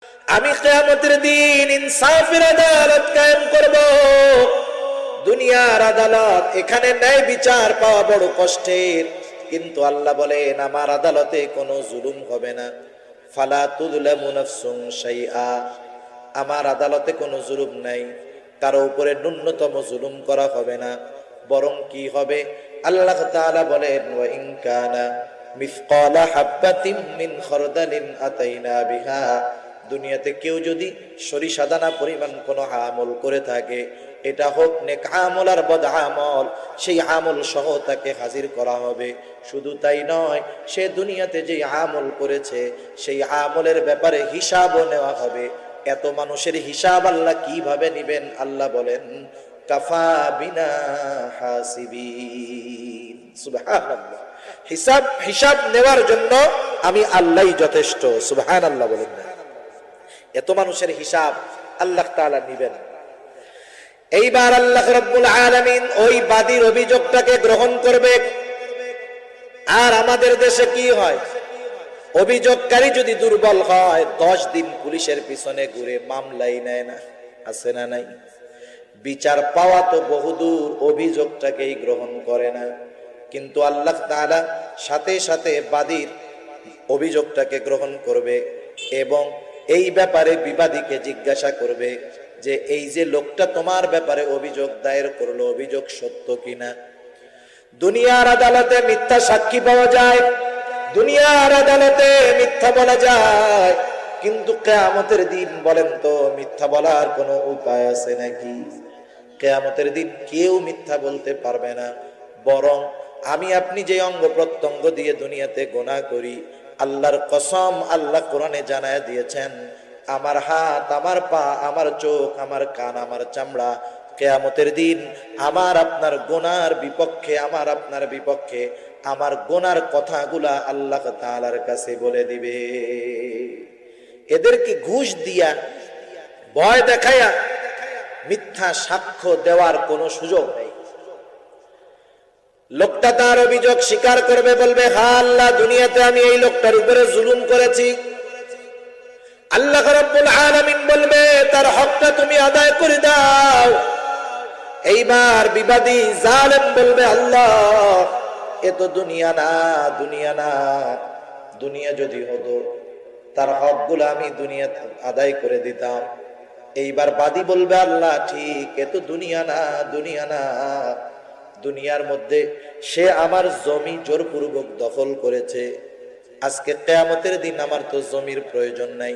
আমি কিয়ামতের দিন ইনসাফের আদালত কায়েম করব। দুনিয়ার আদালত, এখানে ন্যায় বিচার পাওয়া বড় কষ্টের, কিন্তু আল্লাহ বলেন আমার আদালতে কোনো জুলুম হবে না। ফালা তুযলামু নাফসুন শাইআ, আমার আদালতে কোনো জুলুম নাই, কারো উপরে ন্যূনতম জুলুম করা হবে না। বরং কি হবে, আল্লাহ তাআলা বলেন ওয়া ইন কানা মিসকালা হাববাতিন মিন খারদালিন আতাইনা বিহা, দুনিয়াতে কেউ যদি সরিষা দানা পরিমাণ কোনো আমল করে থাকে, এটা হোক নেক আমল আর বদ আমল, সেই আমল সহ তাকে হাজির করা হবে। শুধু তাই নয়, সে দুনিয়াতে যে আমল করেছে সেই আমলের ব্যাপারে হিসাবও নেওয়া হবে। এত মানুষের হিসাব আল্লাহ কিভাবে নিবেন? আল্লাহ বলেন কাফা বিনা হাসিবিন। সুবহানাল্লাহ, হিসাব নেওয়ার জন্য আমি আল্লাহই যথেষ্ট। সুবহানাল্লাহ বলেন না? এত মানুষের হিসাব আল্লাহ তাআলা নিবেন। এইবার আল্লাহ রাব্বুল আলামিন ওই বাদীর অভিযোগটাকে গ্রহণ করবে। আর আমাদের দেশে কি হয়, অভিযোগকারী যদি দুর্বল হয় 10 দিন পুলিশের পিছনে ঘুরে মামলাই নেয় না, আছে না নাই? বিচার পাওয়া তো বহুদূর, অভিযোগটাকেই গ্রহণ করে না। কিন্তু আল্লাহ তাআলা সাথে সাথে বাদীর অভিযোগটাকে গ্রহণ করবে এবং এই ব্যাপারে বিবাদীকে জিজ্ঞাসা করবে যে এই যে লোকটা তোমার ব্যাপারে অভিযোগ দায়ের করলো, অভিযোগ সত্য কিনা। দুনিয়ার আদালতে মিথ্যা সাক্ষী পাওয়া যায়, দুনিয়ার আদালতে মিথ্যা বলা যায়, কিন্তু কিয়ামতের দিন বলেন তো মিথ্যা বলার কোনো উপায় আছে নাকি? কিয়ামতের দিন কেউ মিথ্যা বলতে পারবে না। বরং আমি আপনি যে অঙ্গ প্রত্যঙ্গ দিয়ে দুনিয়াতে গুনাহ করি, আল্লাহর কসম, আল্লাহ কোরআনে জানায় দিয়েছেন আমার হাত, আমার পা, আমার চোখ, আমার কান, আমার চামড়া কিয়ামতের দিন আমার আপনার গুনার বিপক্ষে, আমার আপনার বিপক্ষে আমার গুনার কথাগুলা আল্লাহ তাআলার কাছে বলে দিবে। এদেরকে ঘুষ দিয়া, ভয় দেখায়া মিথ্যা সাক্ষ্য দেওয়ার কোনো সুযোগ নেই। লোকটা তার অভিযোগ স্বীকার করবে, বলবে হ্যাঁ আল্লাহ, দুনিয়াতে আমি এই লোকটার উপরে জুলুম করেছি। আল্লাহ রাব্বুল আলামিন বলবে তার হকটা তুমি আদায় করে দাও। এইবার বিবাদী জালেম বলবে আল্লাহ এ তো দুনিয়া না, দুনিয়া না, দুনিয়া যদি হতো তার হকগুলো আমি দুনিয়াতে আদায় করে দিতাম। এইবার বাদী বলবে আল্লাহ ঠিক, এ তো দুনিয়া না, দুনিয়া না, দুনিয়ার মধ্যে সে আমার জমি জোরপূর্বক দখল করেছে, আজকে কিয়ামতের দিন আমার তো জমির প্রয়োজন নাই।